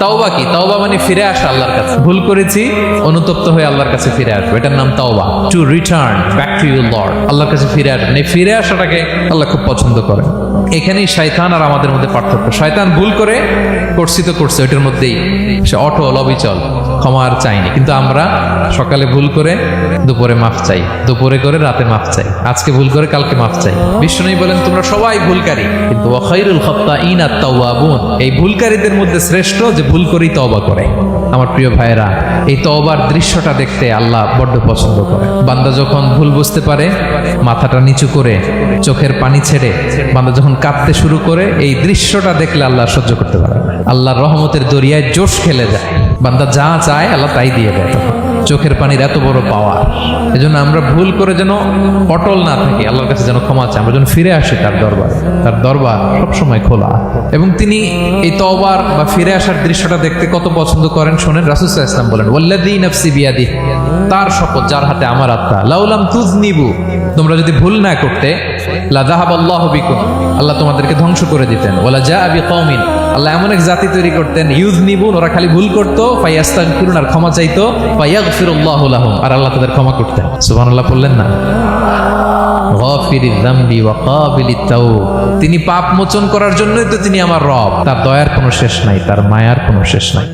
তাওবা কি? তাওবা মানে ফিরে আসা আল্লাহর কাছে। ভুল করেছি, অনুতপ্ত হয়ে আল্লাহর কাছে ফিরে আসবো, এটার নাম তাওবা। To return back to your Lord, আল্লাহর কাছে ফিরে আসবেন। এই ফিরে আসাটাকে আল্লাহ খুব পছন্দ করেন। এখানেই শয়তান আর আমাদের মধ্যে পার্থক্য। শয়তান ভুল করে করছি তো করছে, ওইটার মধ্যেই সে অটল অবিচল, ক্ষমা আর চাইনি। কিন্তু আমরা সকালে ভুল করে দুপুরে মাফ চাই, দুপুরে করে রাতে মাফ চাই, আজকে ভুল করে কালকে মাফ চাই। বিষ্ণু বলেন তোমরা সবাই ভুলকারী, কিন্তু ওয়া খায়রুল খাত্তাঈনা আত-তাওয়াবুন, এই ভুলকারীদের মধ্যে শ্রেষ্ঠ যে ভুল করেই তওবা করে। আমার প্রিয় ভাইরা, এই তওবার দৃশ্যটা দেখতে আল্লাহ বড্ড পছন্দ করে। বান্দা যখন ভুল বুঝতে পারে, মাথাটা নিচু করে চোখের পানি ছেড়ে বান্দা যখন কাঁদতে শুরু করে, এই দৃশ্যটা দেখলে আল্লাহ সহ্য করতে পারে না। আল্লাহর রহমতের দরিয়ায় জোশ খেলে যায়, বান্দা যা চায় আল্লাহ তাই দিয়ে দেয়। তখন চোখের পানির এত বড় পাওয়ার। এজন্য আমরা ভুল করে যেন অটল না থাকি, আল্লাহর কাছে যেন ক্ষমা চাই, আমরা যেন ফিরে আসি তার দরবারে। তার দরবার সবসময় খোলা, এবং তিনি এই তওবার বা ফিরে আসার দৃশ্যটা দেখতে কত পছন্দ করেন শোনেন। রাসূল সাল্লাল্লাহু আলাইহি ওয়াসাল্লাম বলেন, ওয়াল্লাযী নাফসি বিয়াদিহি, তার শপথ যার হাতে আমার আত্মা, লাউলাম তুযনিবু, তোমরা যদি ভুল না করতে, লা যাহাবাল্লাহু বিকুম, আল্লাহ তোমাদেরকে ধ্বংস করে দিতেন। ওয়ালা জাআ বিকওমিন, আল্লাহ এমন এক জাতি তৈরি করতেন, ইউযনিবুন, ওরা খালি ভুল করতো, ফায়াস্তাগফিরুন, আর ক্ষমা চাইতো, ফায়াগফিরুল্লাহু লাহুম, আর আল্লাহ তাদের ক্ষমা করতেন। সুবহানাল্লাহ বললেন না? গাফিরিয যামবি ওয়া কাবিলিত তাওব, তিনি পাপ মোচন করার জন্যই তো তিনি আমার রব। তার দয়ার কোনো শেষ নাই, তার মায়ার কোনো শেষ নাই।